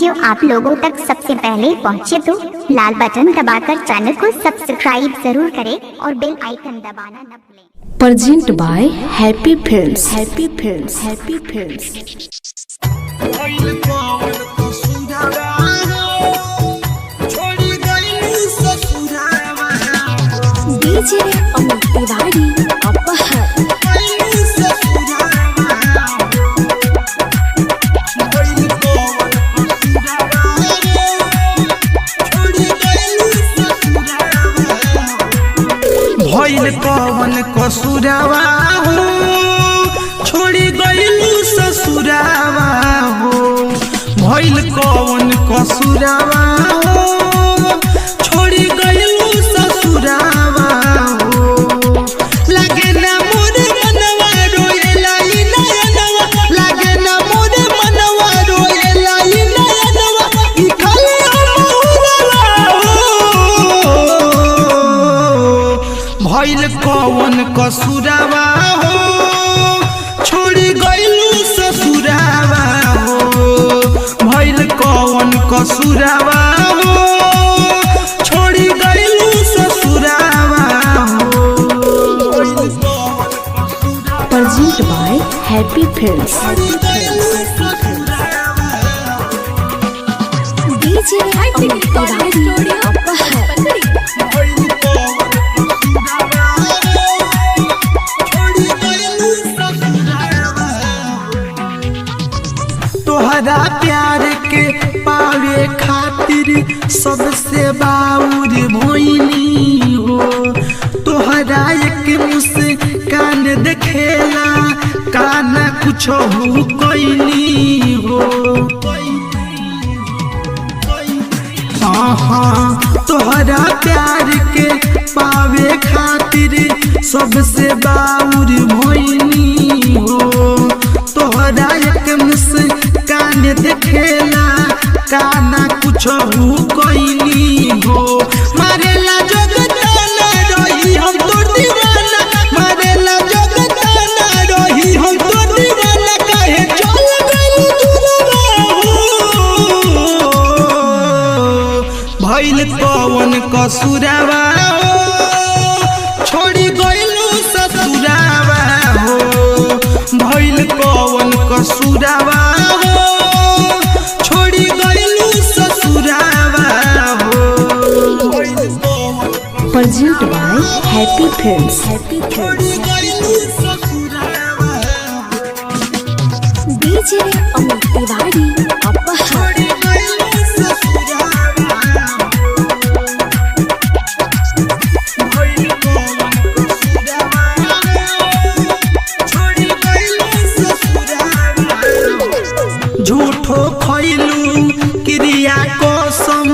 Video आप लोगों तक सबसे पहले पहुंचे तो लाल बटन दबाकर चैनल को सब्सक्राइब जरूर करें और बेल आइकन दबाना न भूलें। Present by happy films. Happy films. Happy films. DJ Amit Tiwari Aphar. भइल कवन कसुरावा हो छोड़ी गइलू ससुरावा हो। भइल कवन कसुरावा हो छोड़ी गइलू ससुरावा हो। लागे ना मोर मनवा रोएला ई नयनवा, लागे ना मोर मनवा रोएला ई नयनवा। ई खाली अमहुरवा हो। भइल कवन कसुरावा हो छोड़ी गइलू ससुरावा हो। भइल कवन कसुरावा हो छोड़ी गइलू ससुरावा हो। Present by happy films. DJ Amit Tiwari Aphar. तोहरा प्यार के पावे खातिर सबसे बाउर भोइनी हो। तोहरा एक मुस्कान देखेला काना कुछ हो कोइनी हो। हाँ तोहरा प्यार के पावे खातिर सबसे बाउर भोइनी हो। तोहरा एक मुस्कान देखेला काना कुछ हो कोइनी हो। मारेला जगताना रही हम तो दीवाना, मारेला जगताना रही हम तो दीवाना। काहे चल गइल दूरवा हो। भइल कवन कसुरावा हो छोड़ी गइलू ससुरावा हो। भइल कवन कसुरावा हो छोड़ी गइलू ससुरावा हो। Present by happy films. Happy films. DJ Amit Tiwari Aphar. झूठो खइलू क्रिया कसम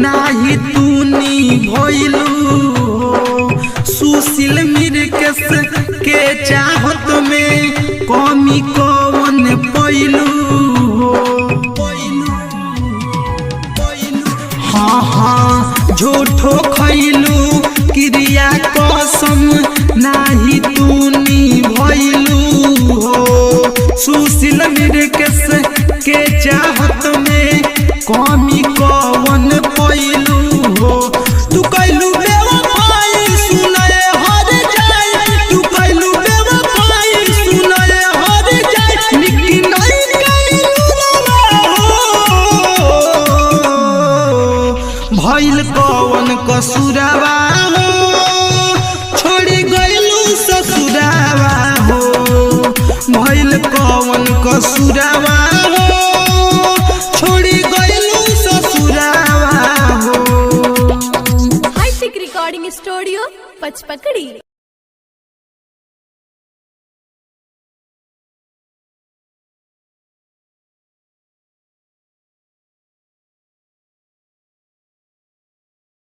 नाही तूनी भइलू हो। सुशील मिर्केस के चाहत में कमी कवन पैलू हो। हाँ हाँ झूठो खइलू क्रिया कसम नाही तूनी भइलू हो। सुशील मिर्केस के चाहत में कमी कवन पैलू हो। तू कैलू बेवफाई सुनाए हर जाए, तू कैलू बेवफाई सुनाए हर जाए। निकी नहीं कैलू हो। भइल कवन कसुरावा हो छोड़ी गइलू ससुरावा हो। भइल कवन कसुरावा हो छोड़ी गइलू ससुरावा हो। Hitech recording studio Pachpakdi.